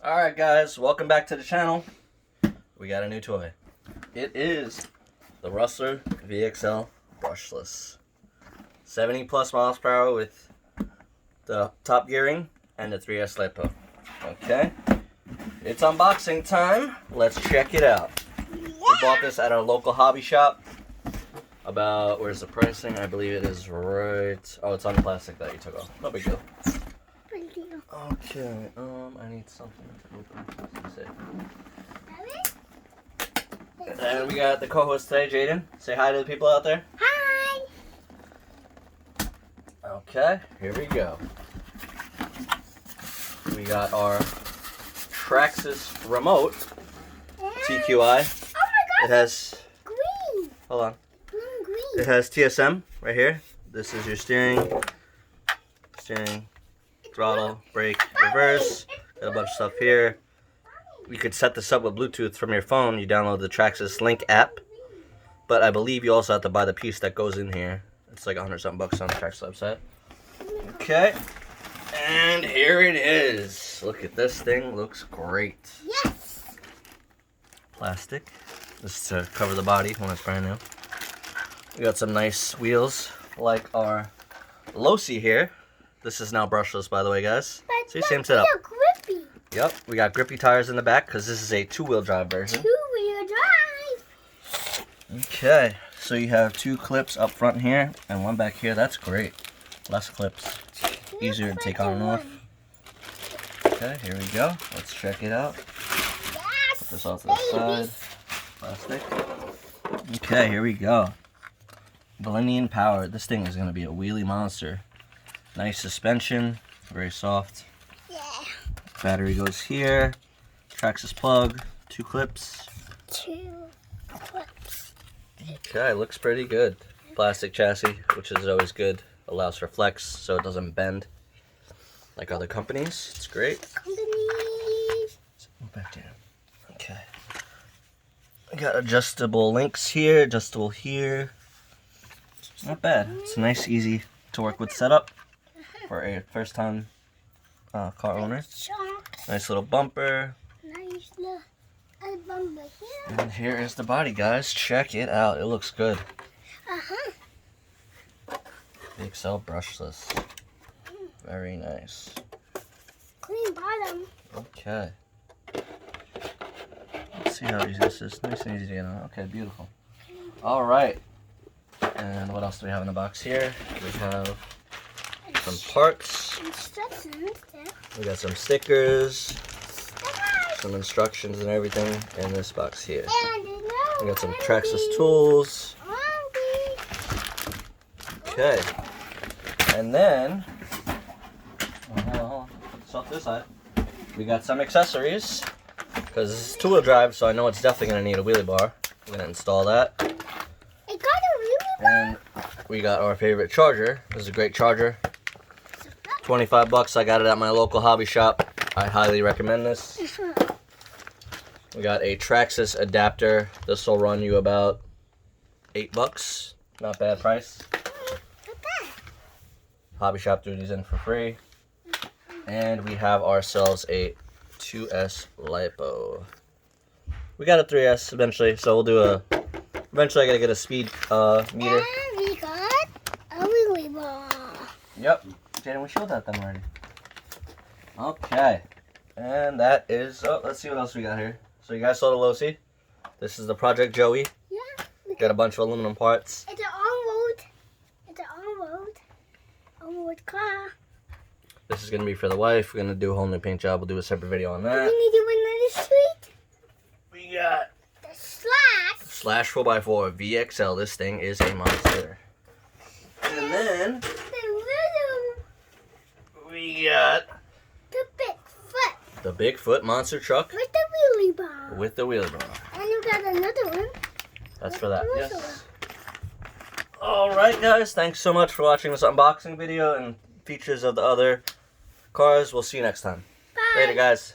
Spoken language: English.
Alright guys, welcome back to the channel. We got a new toy. It is the Rustler VXL brushless. 70 plus miles per hour with the top gearing and the 3S LiPo. Okay, it's unboxing time. Let's check it out. We bought this at our local hobby shop. About, where's the pricing? I believe it is right. Oh, it's on the plastic that you took off. No big deal. Okay, I need something to open. Let's see. And we got the co-host today, Jaden. Say hi to the people out there. Hi! Okay, here we go. We got our Traxxas remote, TQI. Oh my god! It has, green! hold on. Green. It has TSM right here. This is your steering, throttle, brake, reverse. Got a bunch of stuff here. You could set this up with Bluetooth from your phone. You download the Traxxas Link app. But I believe you also have to buy the piece that goes in here. It's like $100-something on the Traxxas website. Okay. And here it is. Look at this thing. Looks great. Yes! Plastic. This is to cover the body when it's brand new. We got some nice wheels like our Losi here. This is now brushless, by the way, guys. But See, same setup. Grippy. Yep, we got grippy tires in the back because this is a two-wheel drive version. Two-wheel drive. Okay, so you have two clips up front here and one back here. That's great. Less clips. Easier to take on and off. Okay, here we go. Let's check it out. Yes, Put this off to the side. Plastic. Okay, here we go. Blending power. This thing is going to be a wheelie monster. Nice suspension. Very soft. Yeah. Battery goes here. Traxxas plug. Two clips. Two clips. Okay, looks pretty good. Plastic chassis, which is always good. Allows for flex so it doesn't bend like other companies. It's great. Move back down. Okay. We got adjustable links here, adjustable here. Not bad. It's a nice, easy to work with setup for a first time car owner. Nice little bumper. Nice little bumper here. And here is the body, guys. Check it out. It looks good. Vxl brushless. Very nice. Clean bottom. Okay. Let's see how easy this is. Nice and easy to get on. Okay, beautiful. Alright. And what else do we have in the box here? We have some parts. Instructions. We got some stickers. Some instructions and everything in this box here. We got some Traxxas tools. Okay. And then, put this off this side. We got some accessories. Because this is two-wheel drive, so I know it's definitely going to need a wheelie bar. We're going to install that. It got a wheelie bar? And we got our favorite charger. This is a great charger. 25 bucks. I got it at my local hobby shop. I highly recommend this. We got a Traxxas adapter. This will run you about $8. Not bad price. Hobby shop threw these in for free. And we have ourselves a 2S LiPo. We got a 3S eventually, so we'll do a... Eventually I gotta get a speed meter. And we got a wheelie bar. Yep. Jaden, we showed that then already. Okay. And that is... Oh, let's see what else we got here. So you guys saw the Losi. This is the Project Joey. Yeah. Got a bunch of aluminum parts. It's an on-road. It's an on-road car. This is going to be for the wife. We're going to do a whole new paint job. We'll do a separate video on that. We need to win the street. We got The Slash 4x4 VXL. This thing is a monster. And then The little. we got The Bigfoot. the Bigfoot monster truck With the wheelie bar. with the wheelie bar. And you got another one. That's for that. Another Yes. Alright guys, thanks so much for watching this unboxing video and features of the other cars. We'll see you next time. Bye. Later guys.